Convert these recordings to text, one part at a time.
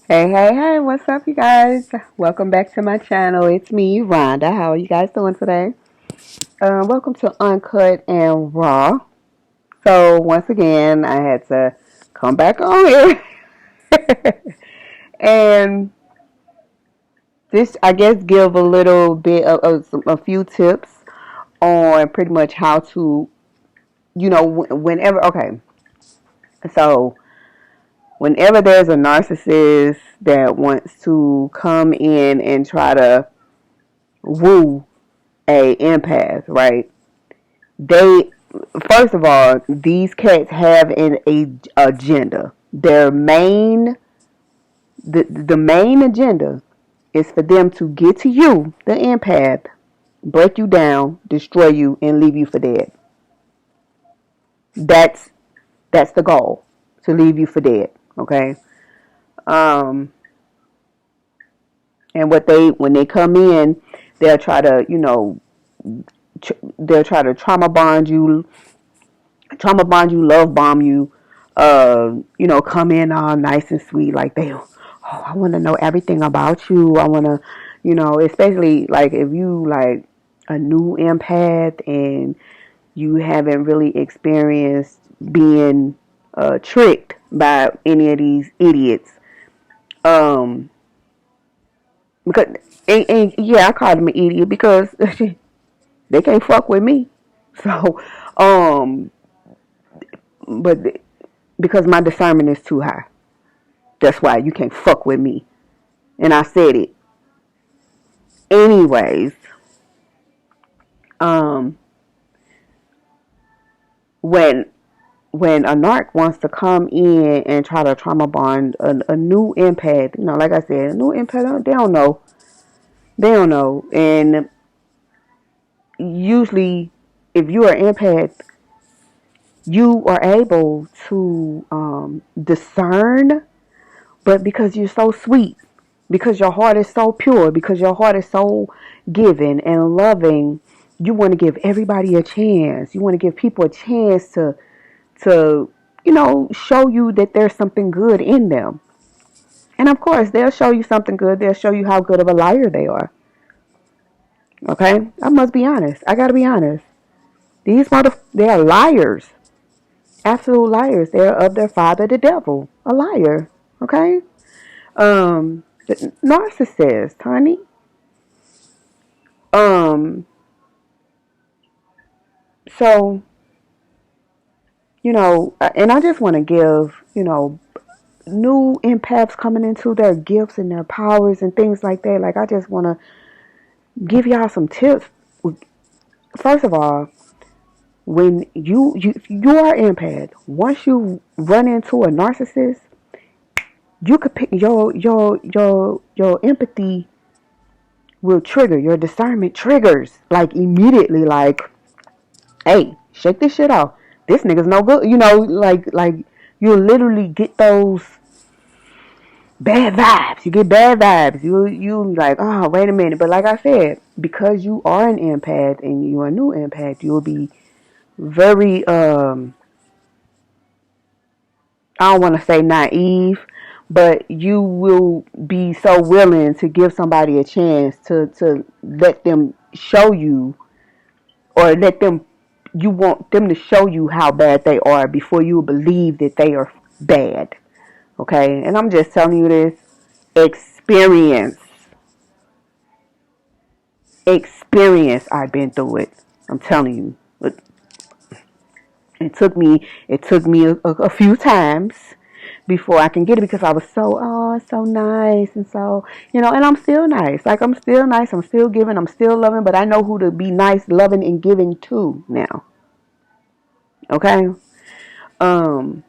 Hey, what's up, you guys? Welcome back to my channel. It's me, Rhonda. How are you guys doing today? Welcome to Uncut and Raw. So, once again, I had to come back on here and just, I guess, give a little bit of a few tips on pretty much how to, whenever, okay, so whenever there's a narcissist that wants to come in and try to woo a empath, right? They First of all, these cats have a agenda. Their main the main agenda is for them to get to you, the empath, break you down, destroy you, and leave you for dead. That's that's the goal, to leave you for dead. Okay. Um, and when they come in, they'll try to they'll try to trauma bond you, love bomb you, come in all nice and sweet, like I want to know everything about you. I want to, especially like if you like a new empath and you haven't really experienced being tricked by any of these idiots. Um, because yeah, I called him an idiot because they can't fuck with me. So, um, but because my discernment is too high. That's why you can't fuck with me. And I said it. Anyways, um, when when a narc wants to come in and try to trauma bond a new empath, like I said, a new empath, they don't know. They don't know. And usually, if you are an empath, you are able to discern, but because you're so sweet, because your heart is so pure, because your heart is so giving and loving, you want to give everybody a chance. You want to give people a chance to show you that there's something good in them. And of course, they'll show you something good. They'll show you how good of a liar they are. Okay? I must be honest. I got to be honest. They are liars. Absolute liars. They're of their father, the devil. A liar. Okay? Narcissist, honey. Um, so, and I just want to give, new empaths coming into their gifts and their powers and things like that. Like, I just want to give y'all some tips. First of all, when you are empath, once you run into a narcissist, you could pick your empathy will trigger, your discernment triggers like immediately, like, hey, shake this shit off. This nigga's no good. Like you literally get those bad vibes. You get bad vibes. You like, oh, wait a minute. But like I said, because you are an empath and you are a new empath, you'll be very I don't want to say naive, but you will be so willing to give somebody a chance to let them show you, or you want them to show you how bad they are before you believe that they are bad. Okay? And I'm just telling you this. Experience. Experience. I've been through it. I'm telling you. It took me a few times before I can get it, because I was so nice, and so, and I'm still nice. Like, I'm still nice. I'm still giving. I'm still loving, but I know who to be nice, loving, and giving to now. Okay? Um,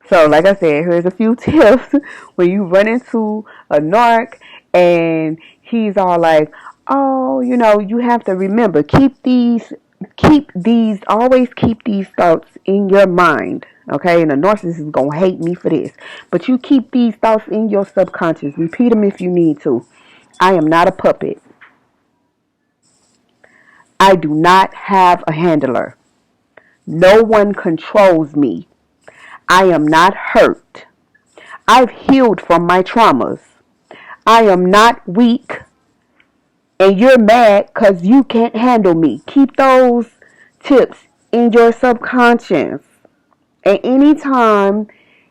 so like I said, here's a few tips when you run into a narc and he's all like, oh, you have to remember, always keep these thoughts in your mind. Okay, and a narcissist is gonna hate me for this, but you keep these thoughts in your subconscious. Repeat them if you need to. I am not a puppet. I do not have a handler. No one controls me. I am not hurt. I've healed from my traumas. I am not weak, and you're mad because you can't handle me. Keep those tips in your subconscious. And anytime,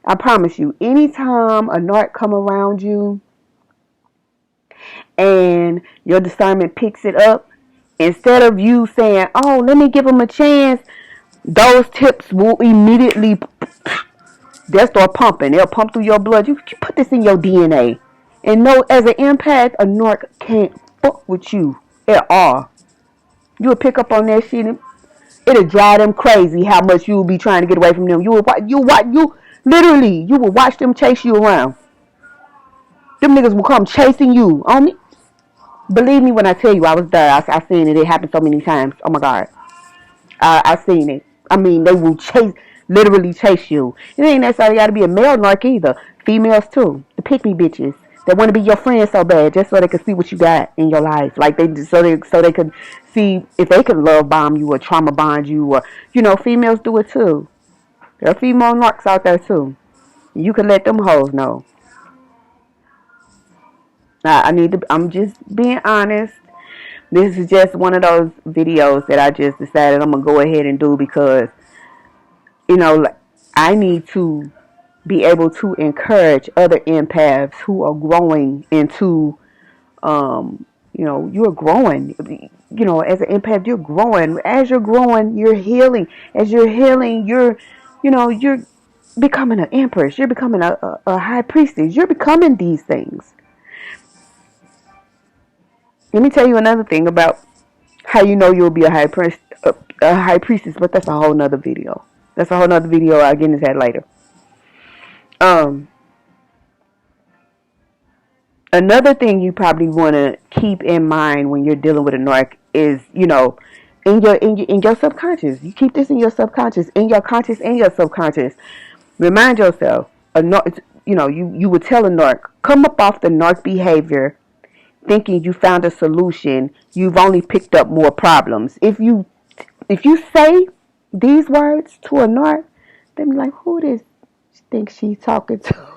I promise you, anytime a narc come around you and your discernment picks it up, instead of you saying, oh, let me give him a chance, those tips will immediately, they'll start pumping. They'll pump through your blood. You put this in your DNA. And know, as an empath, a narc can't fuck with you at all. You'll pick up on that shit and it'll drive them crazy how much you'll be trying to get away from them. You literally, you will watch them chase you around. Them niggas will come chasing you. On me. Believe me when I tell you, I was there. I seen it. It happened so many times. Oh my God. I seen it. I mean, they will literally chase you. It ain't necessarily got to be a male narc either. Females too. The pick me bitches. They want to be your friend so bad just so they can see what you got in your life. Like so they could see if they could love bomb you or trauma bond you, or females do it too. There are female narcs out there too. You can let them hoes know. I'm just being honest. This is just one of those videos that I just decided I'm going to go ahead and do because, I need to be able to encourage other empaths who are growing into, you're growing. As an empath, you're growing. As you're growing, you're healing. As you're healing, you're becoming an empress. You're becoming a high priestess. You're becoming these things. Let me tell you another thing about how you'll be a high priestess, but that's a whole nother video. That's a whole nother video. I'll get into that later. Another thing you probably want to keep in mind when you're dealing with a narc is, in your subconscious. You keep this in your subconscious, in your conscious and your subconscious. Remind yourself, you would tell a narc, come up off the narc behavior, thinking you found a solution. You've only picked up more problems. If you say these words to a narc, they be like, who does she think she's talking to?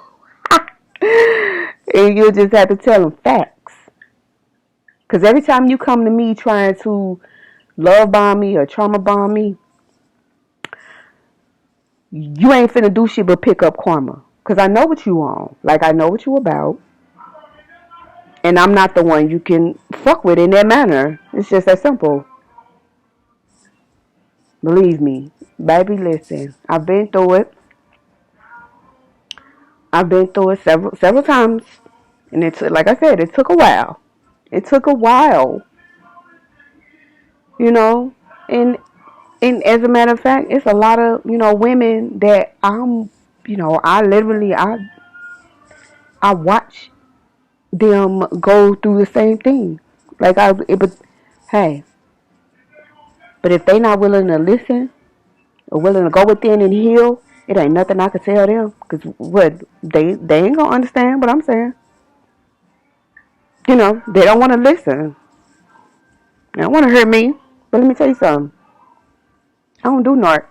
And you'll just have to tell them facts. Because every time you come to me trying to love bomb me or trauma bomb me, you ain't finna do shit but pick up karma. Because I know what you on. Like, I know what you about. And I'm not the one you can fuck with in that manner. It's just that simple. Believe me. Baby, listen. I've been through it. I've been through it several times. And like I said, it took a while. It took a while. And as a matter of fact, it's a lot of, women that I watch them go through the same thing. But if they not willing to listen or willing to go within and heal, it ain't nothing I can tell them. Because they ain't gonna understand what I'm saying. They don't want to listen. They don't want to hear me. But let me tell you something. I don't do narcs.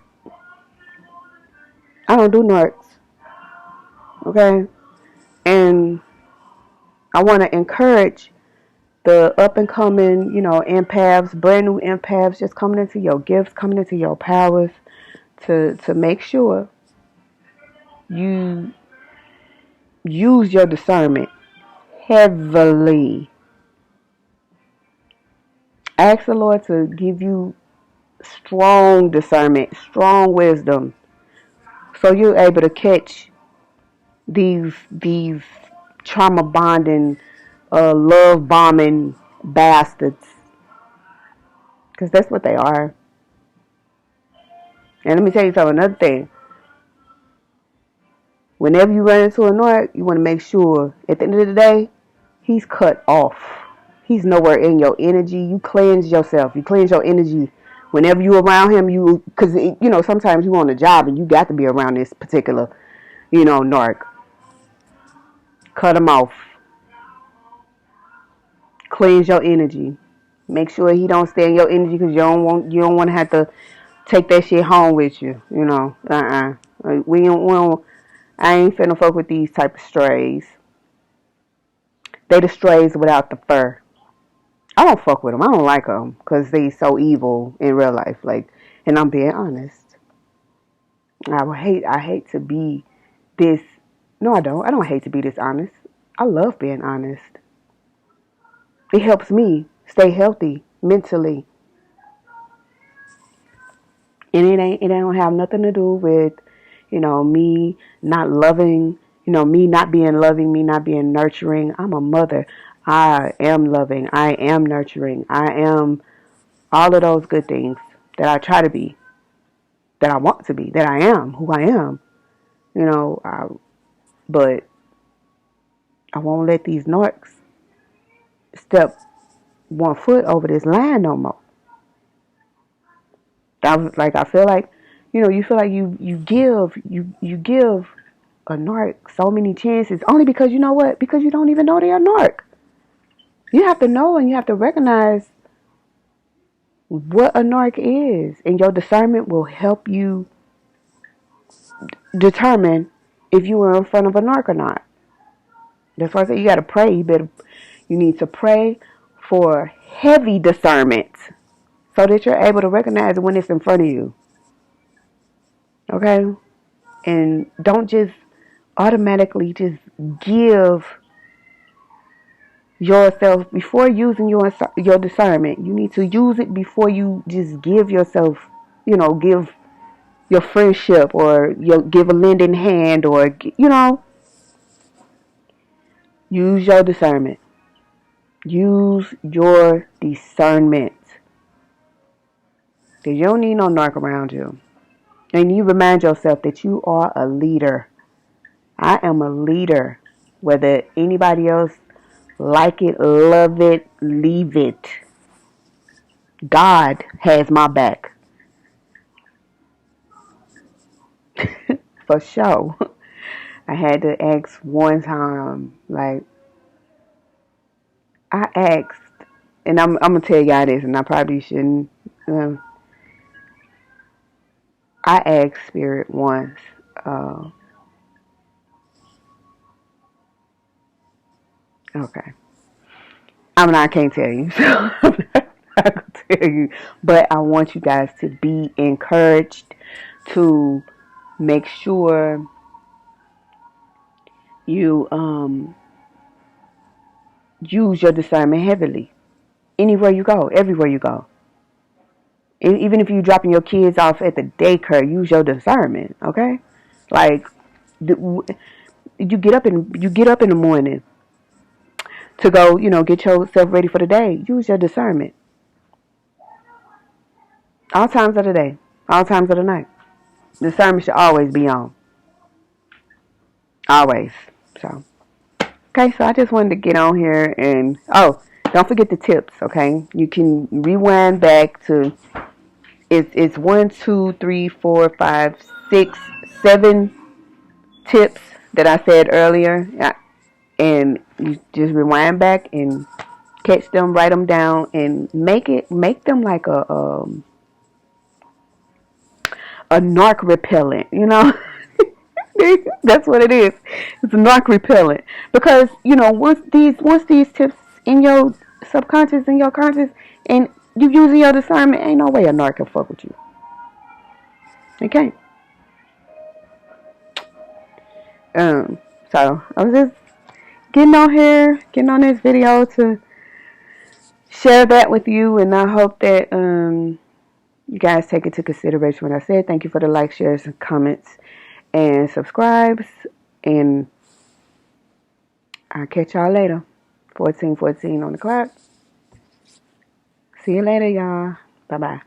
Okay? And I want to encourage the up and coming, empaths, brand new empaths, just coming into your gifts, coming into your powers, to make sure you use your discernment heavily. Ask the Lord to give you strong discernment, strong wisdom, so you're able to catch these trauma bonding, love bombing bastards, because that's what they are. And let me tell you something, another thing. Whenever you run into a narc, you want to make sure at the end of the day, he's cut off. He's nowhere in your energy. You cleanse yourself. You cleanse your energy. Whenever you around him, because sometimes you on a job and you got to be around this particular, narc. Cut him off. Cleanse your energy. Make sure he don't stay in your energy, because you don't want to have to take that shit home with you. We don't. I ain't finna fuck with these type of strays. They the strays without the fur. I don't fuck with them. I don't like them because they so evil in real life. Like, and I'm being honest. I hate to be this. No, I don't. I don't hate to be this honest. I love being honest. It helps me stay healthy mentally. And it don't have nothing to do with, me not loving, me not being loving, me not being nurturing. I'm a mother. I am loving. I am nurturing. I am all of those good things that I try to be, that I want to be, that I am who I am. But I won't let these narcs step 1 foot over this line no more. I feel like, you feel like you give a narc so many chances only because you know what? Because you don't even know they're a narc. You have to know and you have to recognize what a narc is, and your discernment will help you determine if you were in front of a narc or not. That's why I say you got to pray. You need to pray for heavy discernment so that you're able to recognize when it's in front of you. Okay? And don't just automatically just give yourself before using your discernment. You need to use it before you just give yourself, give your friendship or give a lending hand or, use your discernment. Use your discernment. Because you don't need no narc around you. And you remind yourself that you are a leader. I am a leader. Whether anybody else like it, love it, leave it. God has my back. For sure. I had to ask one time, like, I asked, and I'm going to tell y'all this, and I probably shouldn't. I asked Spirit once, okay. I can't tell you, so I'm not going to tell you, but I want you guys to be encouraged to make sure you use your discernment heavily. Anywhere you go, everywhere you go. Even if you're dropping your kids off at the daycare, use your discernment, okay? Like, you get up in the morning to go, get yourself ready for the day. Use your discernment. All times of the day, all times of the night. Discernment should always be on. Always. So, okay, so I just wanted to get on here and, don't forget the tips, okay? You can rewind back to, it's 1, 2, 3, 4, 5, 6, 7 tips that I said earlier. And you just rewind back and catch them, write them down, and make them like a narc repellent, That's what it is. It's a narc repellent. Because, once these tips in your subconscious and your conscious and you using your discernment, ain't no way a narc can fuck with you. They can't. So I was just getting on this video to share that with you, and I hope that you guys take into consideration what I said. Thank you for the likes, shares, and comments, and subscribes, and I'll catch y'all later. 14:14 on the clock. See you later, y'all. Bye-bye.